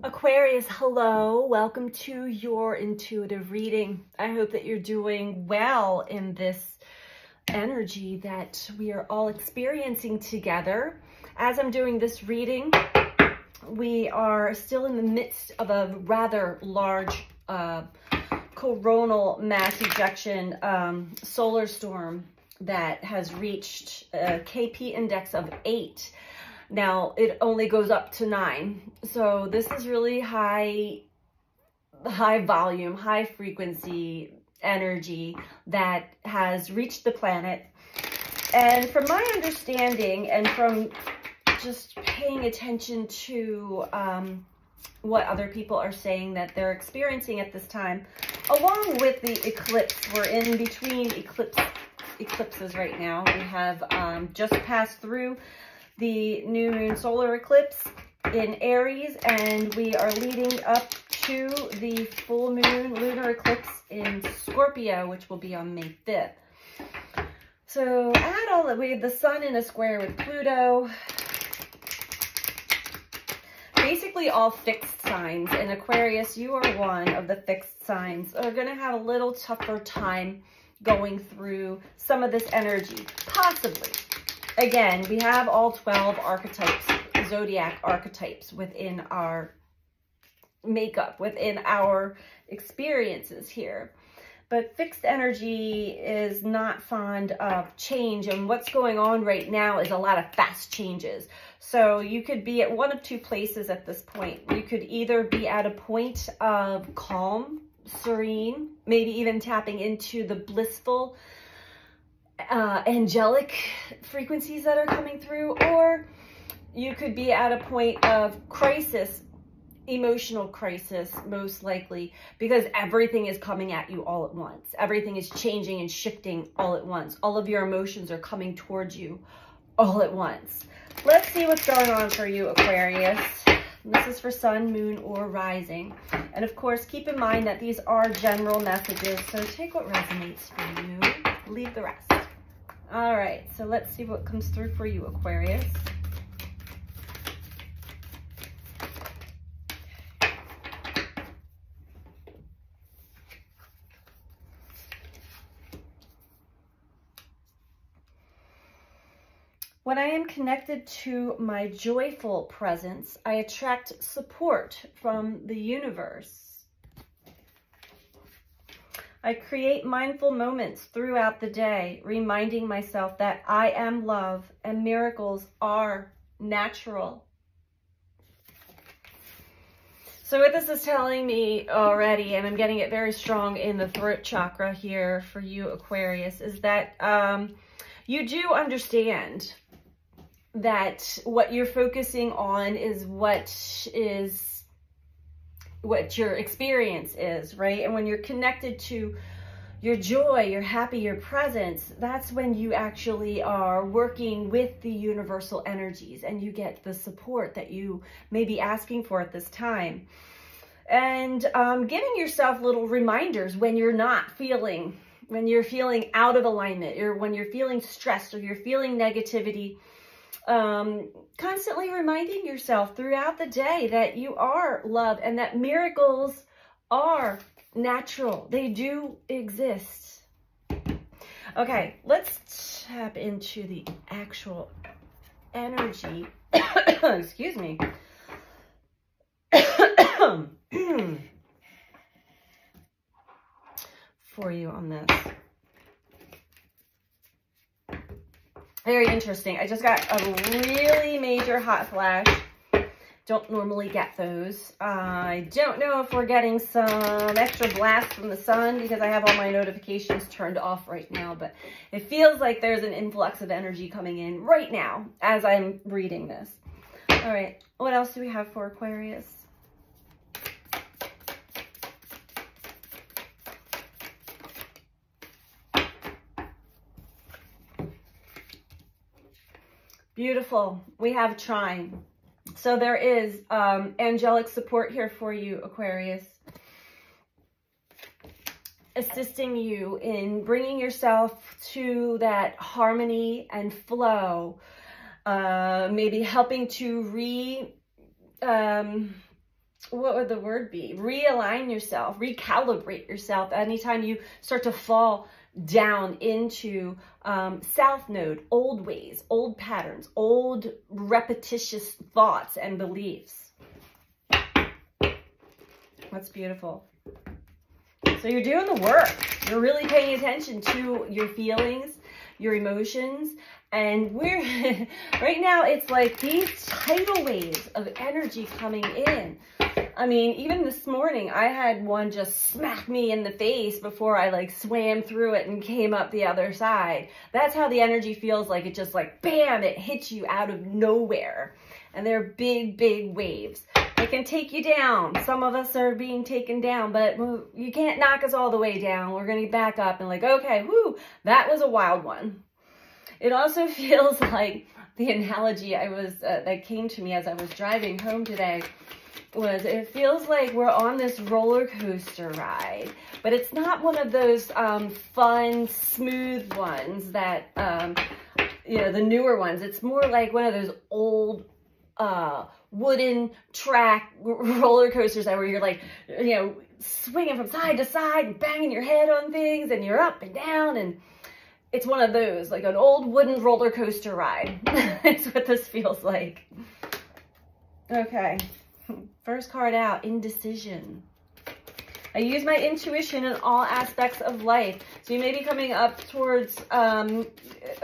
Aquarius, hello. Welcome to your intuitive reading. I hope that you're doing well in this energy that we are all experiencing together. As I'm doing this reading, we are still in the midst of a rather large coronal mass ejection solar storm that has reached a KP index of 8. Now, it only goes up to 9. So this is really high volume, high frequency energy that has reached the planet. And from my understanding and from just paying attention to what other people are saying that they're experiencing at this time, along with the eclipse, we're in between eclipses right now. We have just passed through the new moon solar eclipse in Aries, and we are leading up to the full moon lunar eclipse in Scorpio, which will be on May 5th. So add all that, we have the sun in a square with Pluto. Basically all fixed signs. In Aquarius, you are one of the fixed signs that are going to have a little tougher time going through some of this energy, possibly. Again, we have all 12 archetypes, zodiac archetypes within our makeup, within our experiences here. But fixed energy is not fond of change, and what's going on right now is a lot of fast changes. So you could be at one of two places at this point. You could either be at a point of calm, serene, maybe even tapping into the blissful, angelic frequencies that are coming through, or you could be at a point of crisis, emotional crisis, most likely, because everything is coming at you all at once. Everything is changing and shifting all at once. All of your emotions are coming towards you all at once. Let's see what's going on for you, Aquarius. This is for sun, moon, or rising. And of course, keep in mind that these are general messages, so take what resonates for you, leave the rest. All right, so let's see what comes through for you, Aquarius. When I am connected to my joyful presence, I attract support from the universe. I create mindful moments throughout the day, reminding myself that I am love and miracles are natural. So what this is telling me already, and I'm getting it very strong in the throat chakra here for you, Aquarius, is that you do understand that what you're focusing on is what your experience is, right? And when you're connected to your joy, your happy, your presence, that's when you actually are working with the universal energies and you get the support that you may be asking for at this time. And giving yourself little reminders when you're not feeling, when you're feeling out of alignment, or when you're feeling stressed or you're feeling negativity. Constantly reminding yourself throughout the day that you are love and that miracles are natural. They do exist. Okay, let's tap into the actual energy. Excuse me. For you on this. Very interesting. I just got a really major hot flash. Don't normally get those. I don't know if we're getting some extra blast from the sun because I have all my notifications turned off right now, but it feels like there's an influx of energy coming in right now as I'm reading this. All right, what else do we have for Aquarius? Beautiful. We have trine. So there is angelic support here for you, Aquarius. Assisting you in bringing yourself to that harmony and flow. Maybe helping to what would the word be? Realign yourself, recalibrate yourself anytime you start to fall down into south node, old ways, old patterns, old repetitious thoughts and beliefs. That's beautiful. So you're doing the work. You're really paying attention to your feelings, your emotions, and we're right now it's like these tidal waves of energy coming in. I mean, even this morning, I had one just smack me in the face before I like swam through it and came up the other side. That's how the energy feels like. It just like, bam, it hits you out of nowhere. And they're big, big waves. They can take you down. Some of us are being taken down, but you can't knock us all the way down. We're going to back up and like, okay, whoo, that was a wild one. It also feels like the analogy that came to me as I was driving home today was it feels like we're on this roller coaster ride, but it's not one of those fun, smooth ones that, you know, the newer ones. It's more like one of those old wooden track roller coasters where you're like, you know, swinging from side to side and banging your head on things and you're up and down, and it's one of those, like an old wooden roller coaster ride. That's what this feels like. Okay. First card out, indecision. I use my intuition in all aspects of life. So you may be coming up towards a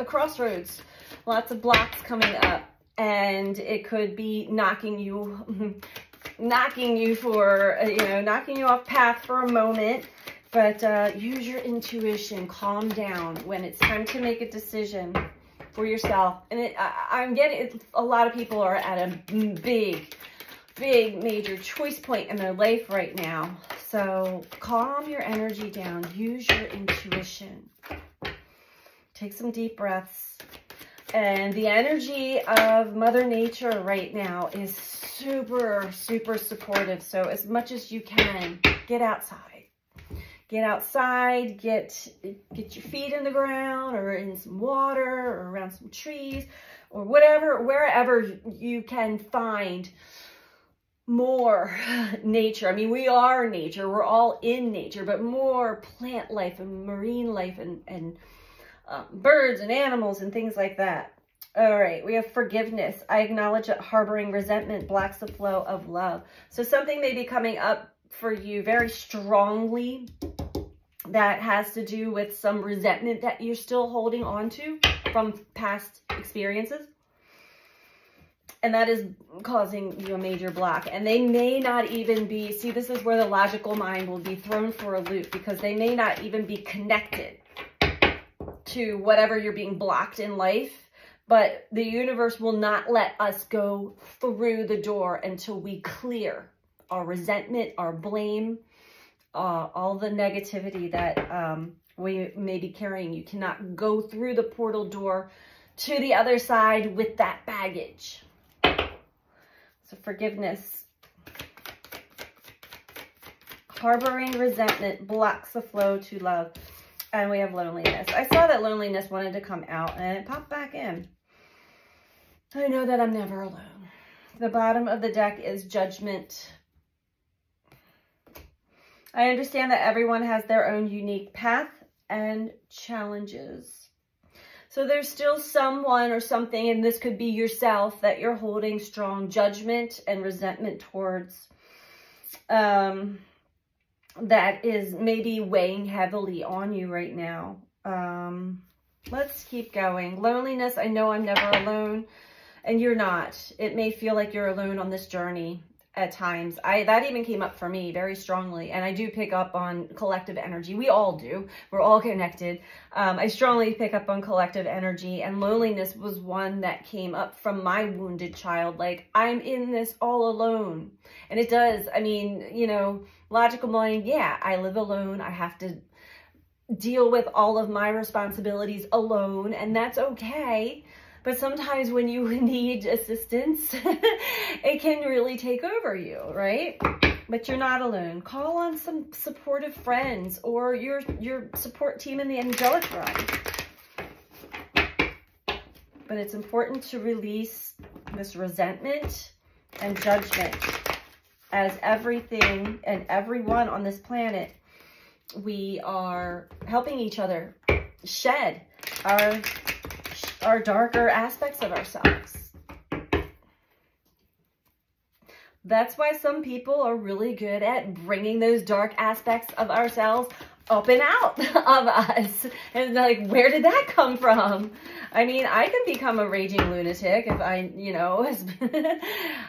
crossroads. Lots of blocks coming up. And it could be knocking you off path for a moment. But use your intuition, calm down when it's time to make a decision for yourself. And I'm getting it, a lot of people are at a big major choice point in their life right now. So calm your energy down, use your intuition. Take some deep breaths. And the energy of Mother Nature right now is super, super supportive. So as much as you can, get outside. Get outside, get your feet in the ground or in some water or around some trees or whatever, wherever you can find more nature. I mean, we are nature. We're all in nature, but more plant life and marine life and birds and animals and things like that. All right, we have forgiveness. I acknowledge that harboring resentment blocks the flow of love. So something may be coming up for you very strongly that has to do with some resentment that you're still holding on to from past experiences. And that is causing you a major block. And they may not even be, see, this is where the logical mind will be thrown for a loop, because they may not even be connected to whatever you're being blocked in life. But the universe will not let us go through the door until we clear our resentment, our blame, all the negativity that we may be carrying. You cannot go through the portal door to the other side with that baggage. So forgiveness. Harboring resentment blocks the flow to love. And we have loneliness. I saw that loneliness wanted to come out and it popped back in. I know that I'm never alone. The bottom of the deck is judgment. I understand that everyone has their own unique path and challenges. So there's still someone or something, and this could be yourself, that you're holding strong judgment and resentment towards. That is maybe weighing heavily on you right now. Let's keep going. Loneliness, I know I'm never alone, and you're not. It may feel like you're alone on this journey at times. That even came up for me very strongly, and I do pick up on collective energy. We all do. We're all connected. I strongly pick up on collective energy, and loneliness was one that came up from my wounded child. Like, I'm in this all alone. And it does. I mean, you know, logical mind, yeah, I live alone. I have to deal with all of my responsibilities alone, and that's okay. But sometimes when you need assistance, it can really take over you, right? But you're not alone. Call on some supportive friends or your support team in the angelic realm. But it's important to release this resentment and judgment. as everything and everyone on this planet, we are helping each other shed our darker aspects of ourselves. That's why some people are really good at bringing those dark aspects of ourselves up and out of us. And like, where did that come from? I mean, I can become a raging lunatic if I, you know,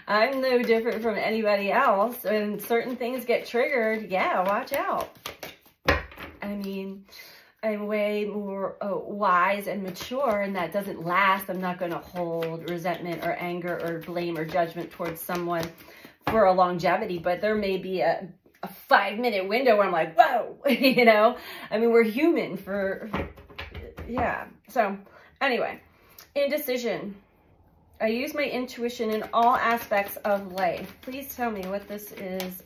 I'm no different from anybody else. When certain things get triggered, yeah, watch out. I mean, I'm way more wise and mature, and that doesn't last. I'm not going to hold resentment or anger or blame or judgment towards someone for a longevity, but there may be a 5-minute window where I'm like, whoa, you know? I mean, we're human yeah. So anyway, indecision. I use my intuition in all aspects of life. Please tell me what this is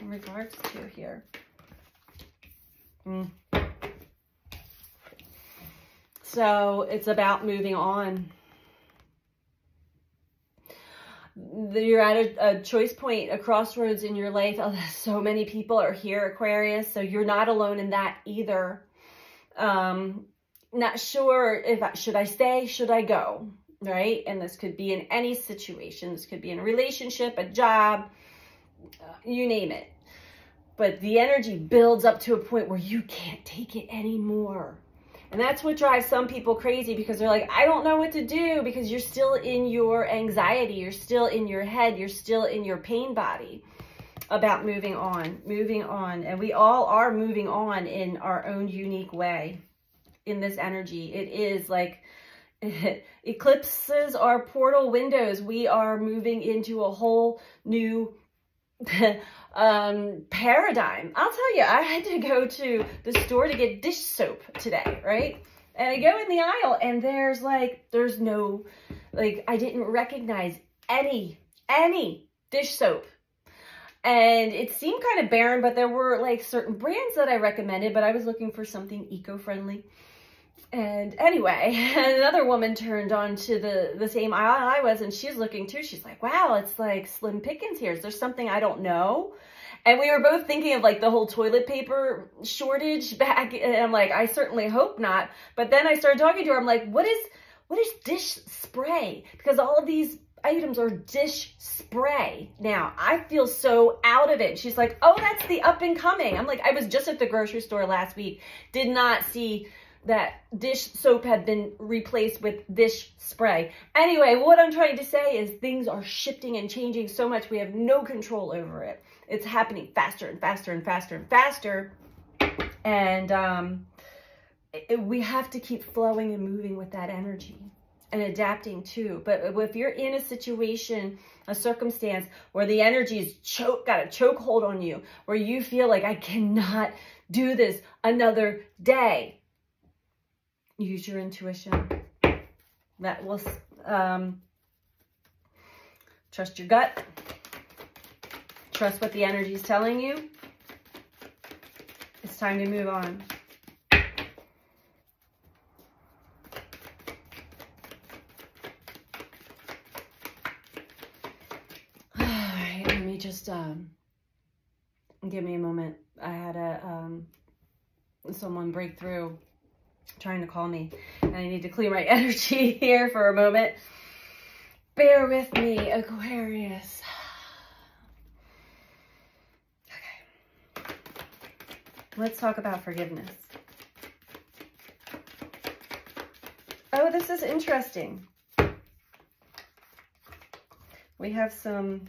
in regards to here. So it's about moving on. You're at a choice point, a crossroads in your life. Oh, so many people are here, Aquarius. So you're not alone in that either. Not sure should I stay, should I go, right? And this could be in any situation. This could be in a relationship, a job, you name it. But the energy builds up to a point where you can't take it anymore. And that's what drives some people crazy, because they're like, I don't know what to do, because you're still in your anxiety. You're still in your head. You're still in your pain body about moving on. And we all are moving on in our own unique way in this energy. It is like eclipses are portal windows. We are moving into a whole new paradigm. I'll tell you, I had to go to the store to get dish soap today, right? And I go in the aisle and there's no, like, I didn't recognize any dish soap. And it seemed kind of barren, but there were like certain brands that I recommended, but I was looking for something eco-friendly. And anyway, another woman turned on to the same aisle I was, and she's looking too. She's like, wow, it's like slim pickings here. Is there something I don't know? And we were both thinking of like the whole toilet paper shortage back. And I'm like, I certainly hope not. But then I started talking to her. I'm like, what is dish spray? Because all of these items are dish spray. Now, I feel so out of it. She's like, oh, that's the up and coming. I'm like, I was just at the grocery store last week. Did not see that dish soap had been replaced with dish spray. Anyway, what I'm trying to say is things are shifting and changing so much. We have no control over it. It's happening faster and faster and faster and faster. And we have to keep flowing and moving with that energy and adapting too. But if you're in a situation, a circumstance where the energy is got a chokehold on you, where you feel like I cannot do this another day, use your intuition. That will, trust your gut. Trust what the energy is telling you. It's time to move on. All right, let me just, give me a moment. I had someone break through trying to call me, and I need to clear my energy here for a moment. Bear with me, Aquarius. Okay. Let's talk about forgiveness. Oh, this is interesting. We have some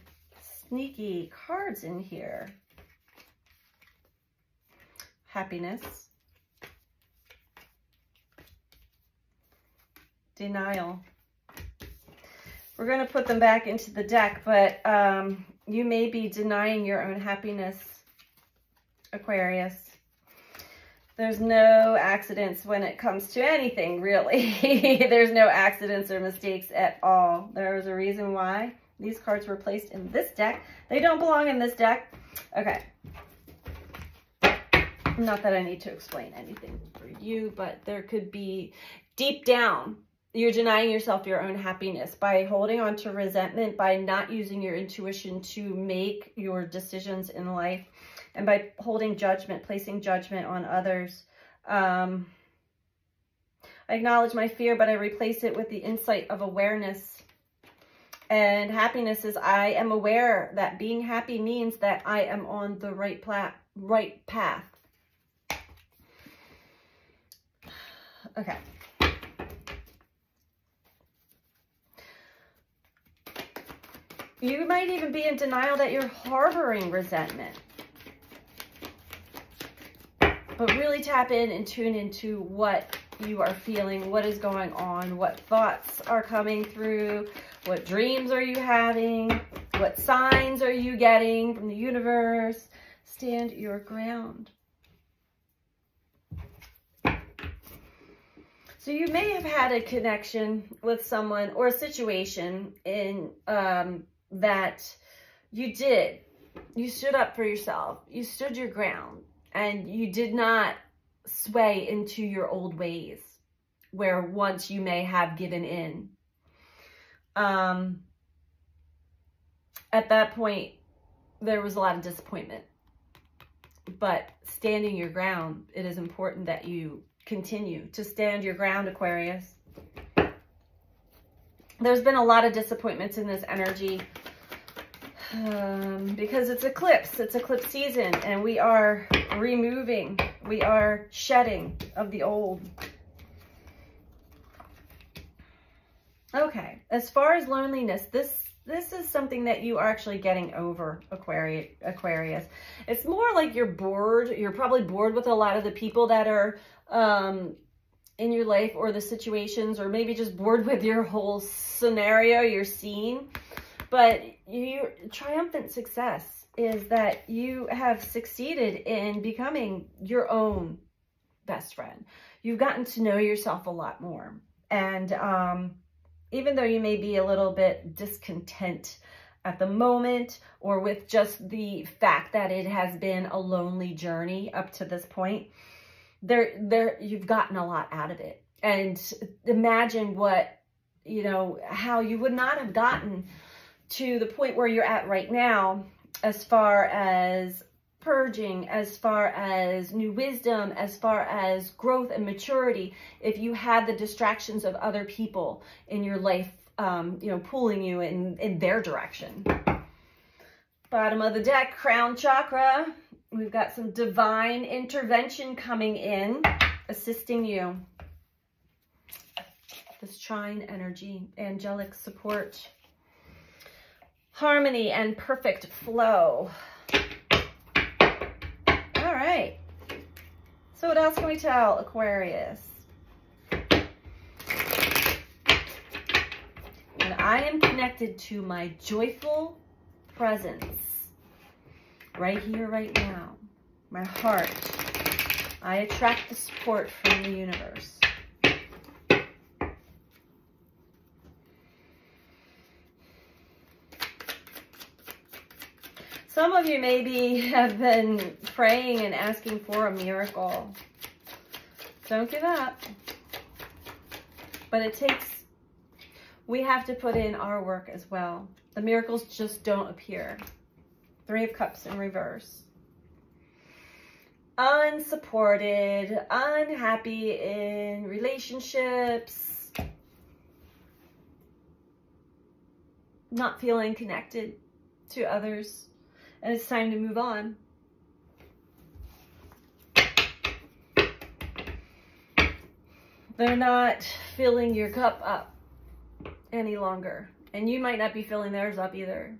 sneaky cards in here. Happiness. Denial. We're going to put them back into the deck, but you may be denying your own happiness, Aquarius. There's no accidents when it comes to anything, really. There's no accidents or mistakes at all. There's a reason why these cards were placed in this deck. They don't belong in this deck. Okay. Not that I need to explain anything for you, but there could be deep down, You're denying yourself your own happiness by holding on to resentment, by not using your intuition to make your decisions in life, and by holding judgment, placing judgment on others. I acknowledge my fear, but I replace it with the insight of awareness. And happiness is, I am aware that being happy means that I am on the right path. Okay. You might even be in denial that you're harboring resentment. But really tap in and tune into what you are feeling, what is going on, what thoughts are coming through, what dreams are you having, what signs are you getting from the universe. Stand your ground. So you may have had a connection with someone or a situation in that you did. You stood up for yourself. You stood your ground. And you did not sway into your old ways where once you may have given in. At that point, there was a lot of disappointment. But standing your ground, it is important that you continue to stand your ground, Aquarius. There's been a lot of disappointments in this energy because it's eclipse season, and we are removing, we are shedding of the old. Okay, as far as loneliness, this is something that you are actually getting over, Aquarius. It's more like you're bored. You're probably bored with a lot of the people that are in your life, or the situations, or maybe just bored with your whole scenario you're seeing. But your triumphant success is that you have succeeded in becoming your own best friend. You've gotten to know yourself a lot more. And even though you may be a little bit discontent at the moment, or with just the fact that it has been a lonely journey up to this point, you've gotten a lot out of it. And imagine what, how you would not have gotten to the point where you're at right now, as far as purging, as far as new wisdom, as far as growth and maturity, if you had the distractions of other people in your life, pulling you in their direction. Bottom of the deck, crown chakra. We've got some divine intervention coming in, assisting you. This trine energy, angelic support, harmony, and perfect flow. All right. So what else can we tell, Aquarius? And I am connected to my joyful presence right here, right now. My heart. I attract the support from the universe. Some of you maybe have been praying and asking for a miracle. Don't give up. But we have to put in our work as well. The miracles just don't appear. 3 of Cups in reverse. Unsupported, unhappy in relationships, not feeling connected to others. And it's time to move on. They're not filling your cup up any longer. And you might not be filling theirs up either.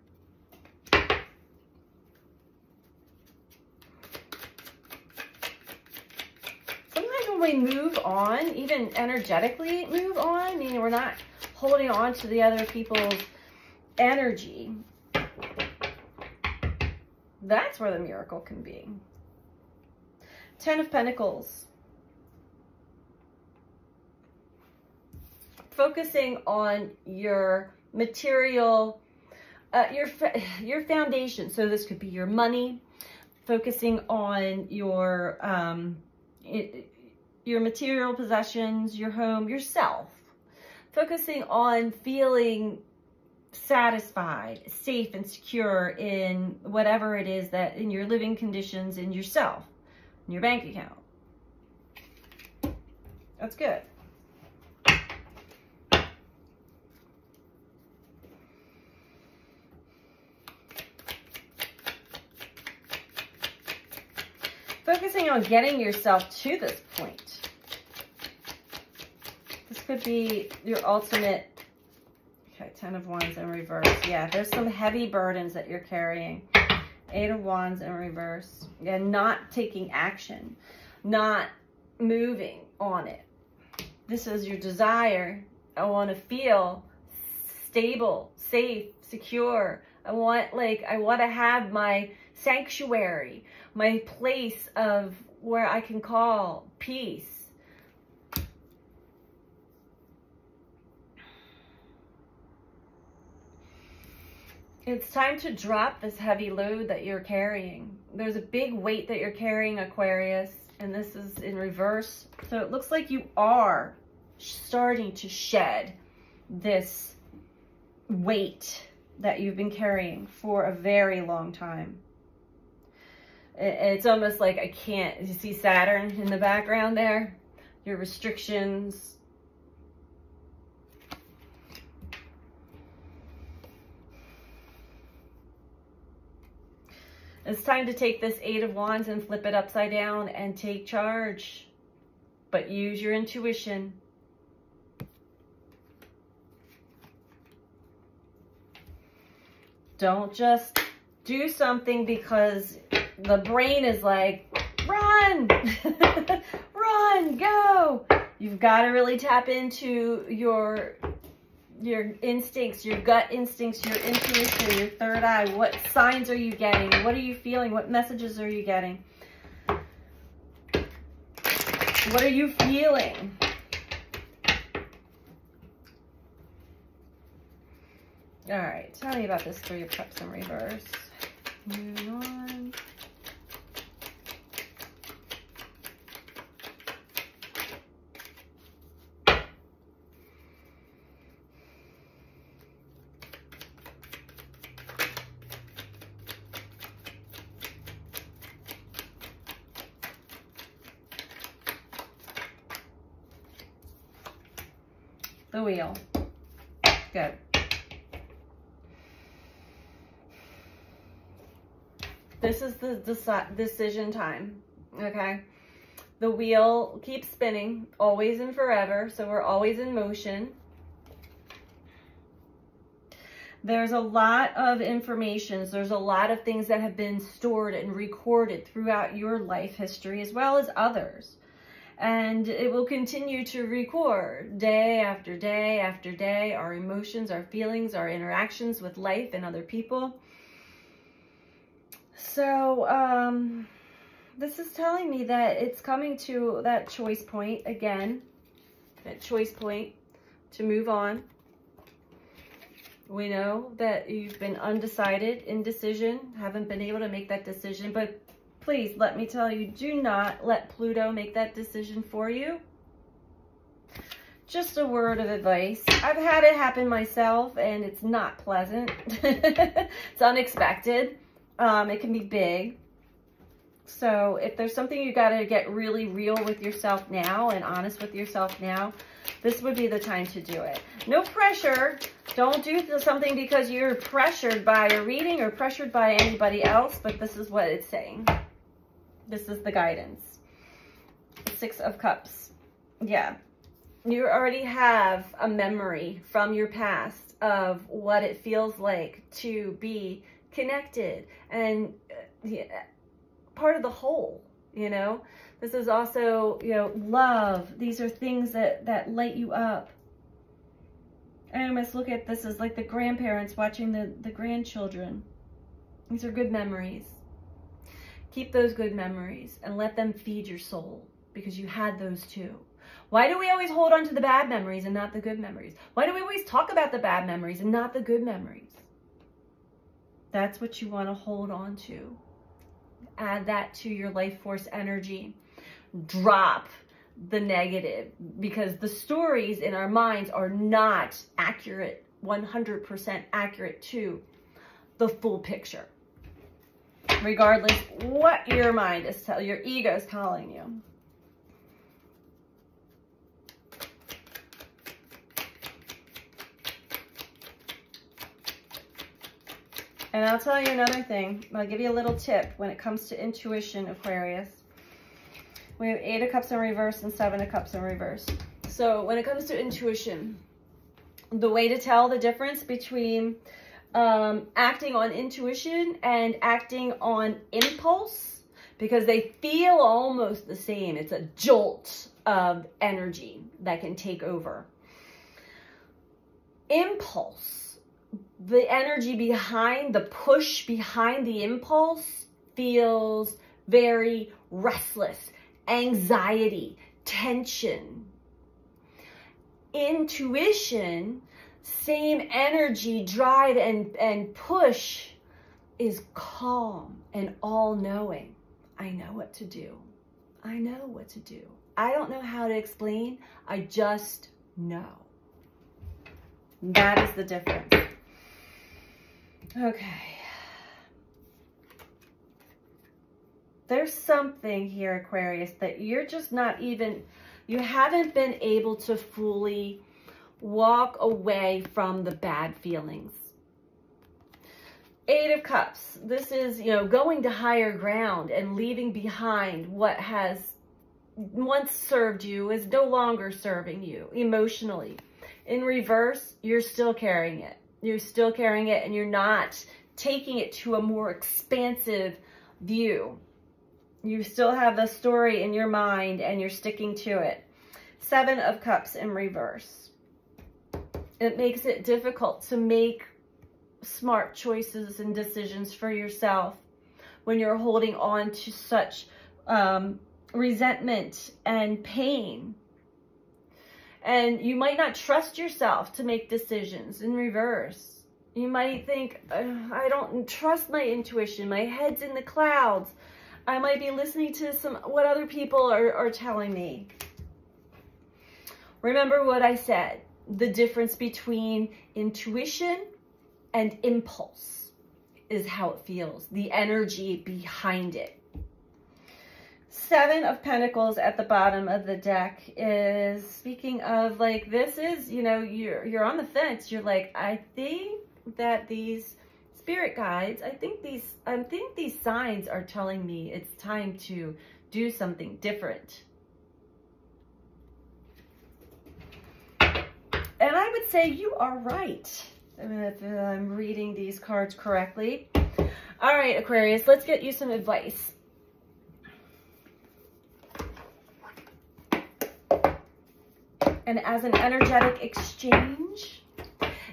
Sometimes when we move on, even energetically move on, meaning we're not holding on to the other people's energy, that's where the miracle can be. 10 of Pentacles. Focusing on your material, your foundation. So this could be your money. Focusing on your material possessions, your home, yourself. focusing on feeling satisfied, safe and secure in whatever it is that in your living conditions, in yourself, in your bank account. That's good. Focusing on getting yourself to this point. This could be your ultimate. Okay, 10 of Wands in reverse. Yeah, there's some heavy burdens that you're carrying. 8 of Wands in reverse. Yeah, not taking action, not moving on it. This is your desire. I want to feel stable, safe, secure. I want to have my sanctuary, my place of where I can call peace. It's time to drop this heavy load that you're carrying. There's a big weight that you're carrying, Aquarius, and this is in reverse. So it looks like you are starting to shed this weight that you've been carrying for a very long time. It's almost like I can't, you see Saturn in the background there? Your restrictions. It's time to take this 8 of Wands and flip it upside down and take charge. But use your intuition. Don't just do something because the brain is like, run, run, go. You've got to really tap into your instincts, your gut instincts, your intuition, your third eye. What signs are you getting? What are you feeling? What messages are you getting? What are you feeling? All right, tell me about this 3 of Cups in reverse. Moving on. The Wheel. Good. This is the decision time, okay? The wheel keeps spinning, always and forever, so we're always in motion. There's a lot of information. There's a lot of things that have been stored and recorded throughout your life history as well as others. And it will continue to record day after day after day, our emotions, our feelings, our interactions with life and other people. So this is telling me that it's coming to that choice point again, that choice point to move on. We know that you've been undecided, indecision, haven't been able to make that decision, but please let me tell you, do not let Pluto make that decision for you. Just a word of advice. I've had it happen myself and it's not pleasant. It's unexpected. It can be big. So if there's something you got to get really real with yourself now and honest with yourself now, this would be the time to do it. No pressure. Don't do something because you're pressured by a reading or pressured by anybody else, but this is what it's saying. This is the guidance. 6 of Cups. Yeah. You already have a memory from your past of what it feels like to be connected and part of the whole, you know. This is also, you know, love. These are things that light you up. And I must look at this as like the grandparents watching the grandchildren. These are good memories. Keep those good memories and let them feed your soul because you had those too. Why do we always hold on to the bad memories and not the good memories? Why do we always talk about the bad memories and not the good memories? That's what you want to hold on to. Add that to your life force energy. Drop the negative, because the stories in our minds are not accurate, 100% accurate to the full picture. Regardless what your mind is telling, your ego is telling you. And I'll tell you another thing. I'll give you a little tip when it comes to intuition, Aquarius. We have 8 of Cups in reverse and 7 of Cups in reverse. So when it comes to intuition, the way to tell the difference between acting on intuition and acting on impulse, because they feel almost the same. It's a jolt of energy that can take over. Impulse, the energy behind, the push behind the impulse feels very restless, anxiety, tension. Intuition, same energy, drive, and push, is calm and all-knowing. I know what to do. I know what to do. I don't know how to explain. I just know. That is the difference. Okay. There's something here, Aquarius, that you're just not even, you haven't been able to fully walk away from the bad feelings. 8 of Cups. This is, you know, going to higher ground and leaving behind what has once served you is no longer serving you emotionally. In reverse, you're still carrying it. You're still carrying it, and you're not taking it to a more expansive view. You still have the story in your mind and you're sticking to it. 7 of Cups in reverse. It makes it difficult to make smart choices and decisions for yourself when you're holding on to such resentment and pain. And you might not trust yourself to make decisions in reverse. You might think, I don't trust my intuition. My head's in the clouds. I might be listening to what other people are telling me. Remember what I said. The difference between intuition and impulse is how it feels. The energy behind it. 7 of Pentacles at the bottom of the deck is speaking of, like, this is, you know, you're on the fence. You're like, I think that these spirit guides, I think these signs are telling me it's time to do something different. And I would say you are right. I mean, if I'm reading these cards correctly. All right, Aquarius, let's get you some advice. And as an energetic exchange,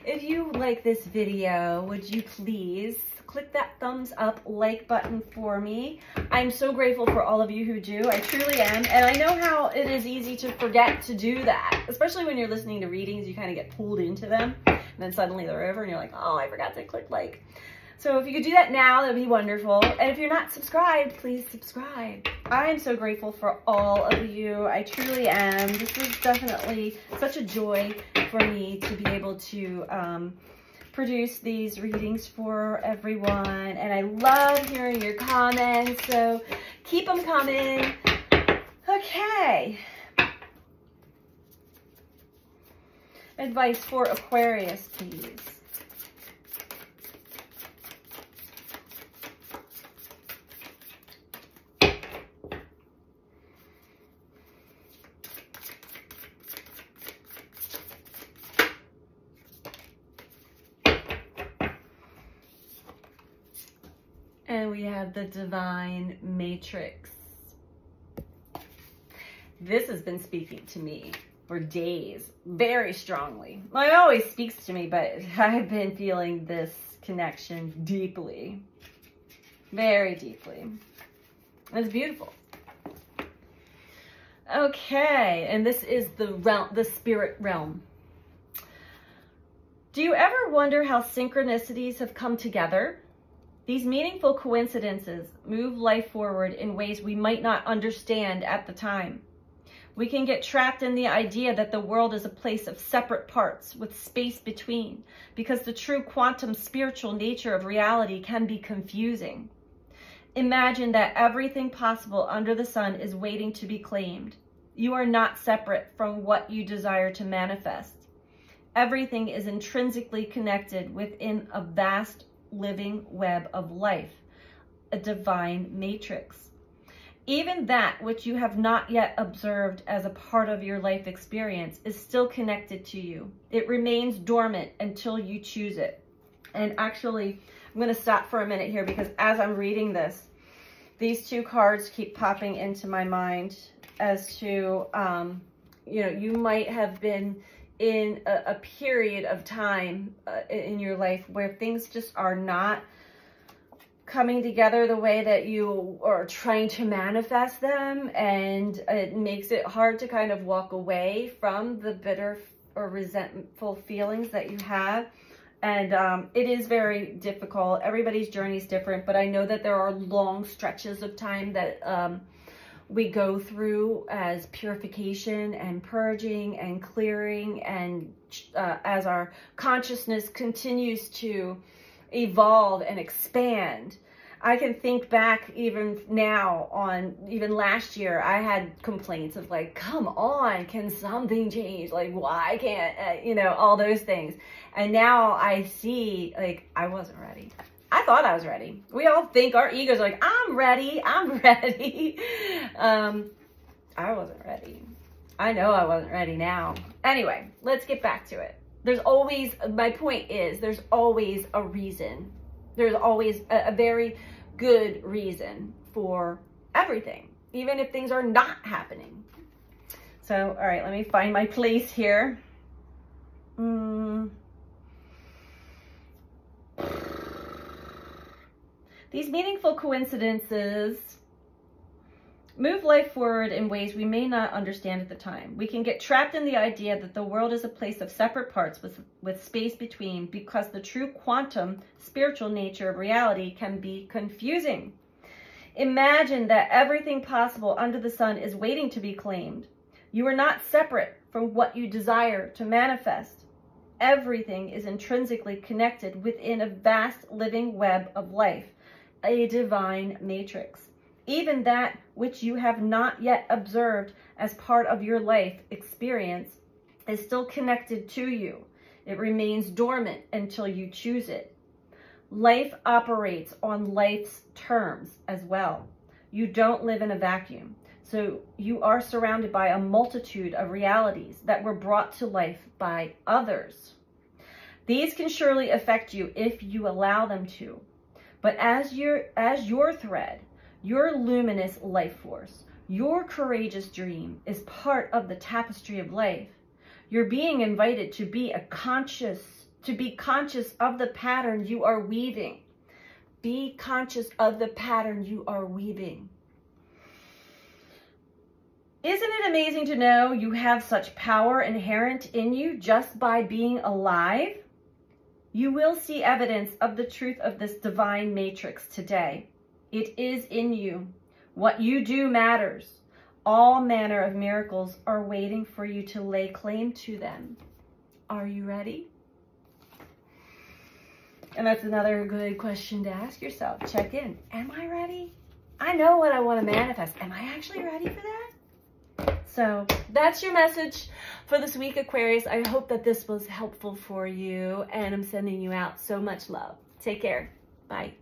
if you like this video, would you please click that thumbs up like button for me? I'm so grateful for all of you who do. I truly am. And I know how it is easy to forget to do that, especially when you're listening to readings. You kind of get pulled into them and then suddenly they're over and you're like, oh, I forgot to click like. So if you could do that now, that'd be wonderful. And if you're not subscribed, please subscribe. I am so grateful for all of you. I truly am. This is definitely such a joy for me to be able to produce these readings for everyone. And I love hearing your comments, so keep them coming. Okay. Advice for Aquarius, please. And we have the Divine Matrix. This has been speaking to me for days, very strongly. Well, it always speaks to me, but I've been feeling this connection deeply, very deeply. It's beautiful. Okay, and this is the realm, the spirit realm. Do you ever wonder how synchronicities have come together? These meaningful coincidences move life forward in ways we might not understand at the time. We can get trapped in the idea that the world is a place of separate parts with space between, because the true quantum spiritual nature of reality can be confusing. Imagine that everything possible under the sun is waiting to be claimed. You are not separate from what you desire to manifest. Everything is intrinsically connected within a vast living web of life, a divine matrix. Even that which you have not yet observed as a part of your life experience is still connected to you. It remains dormant until you choose it. And actually, I'm going to stop for a minute here because as I'm reading this, these two cards keep popping into my mind as to, you might have been in a period of time in your life where things just are not coming together the way that you are trying to manifest them, and it makes it hard to kind of walk away from the bitter or resentful feelings that you have. And it is very difficult. Everybody's journey is different, but I know that there are long stretches of time that we go through as purification and purging and clearing, and as our consciousness continues to evolve and expand. I can think back even now on, even last year, I had complaints of like, come on, can something change? Like, why can't, all those things. And now I see, like, I wasn't ready. I thought I was ready. We all think, our egos are like, I'm ready, I'm ready. I wasn't ready. I know I wasn't ready now. Anyway, let's get back to it. There's always, my point is, there's always a reason. There's always a very good reason for everything, even if things are not happening. So, all right, let me find my place here. These meaningful coincidences move life forward in ways we may not understand at the time. We can get trapped in the idea that the world is a place of separate parts with space between, because the true quantum spiritual nature of reality can be confusing. Imagine that everything possible under the sun is waiting to be claimed. You are not separate from what you desire to manifest. Everything is intrinsically connected within a vast living web of life, a divine matrix. Even that which you have not yet observed as part of your life experience is still connected to you. It remains dormant until you choose it. Life operates on life's terms as well. You don't live in a vacuum. So you are surrounded by a multitude of realities that were brought to life by others. These can surely affect you if you allow them to. But as your thread, your luminous life force, your courageous dream is part of the tapestry of life. You're being invited to be conscious of the pattern you are weaving. Be conscious of the pattern you are weaving. Isn't it amazing to know you have such power inherent in you just by being alive? You will see evidence of the truth of this divine matrix today. It is in you. What you do matters. All manner of miracles are waiting for you to lay claim to them. Are you ready? And that's another good question to ask yourself. Check in. Am I ready? I know what I want to manifest. Am I actually ready for that? So that's your message for this week, Aquarius. I hope that this was helpful for you, and I'm sending you out so much love. Take care. Bye.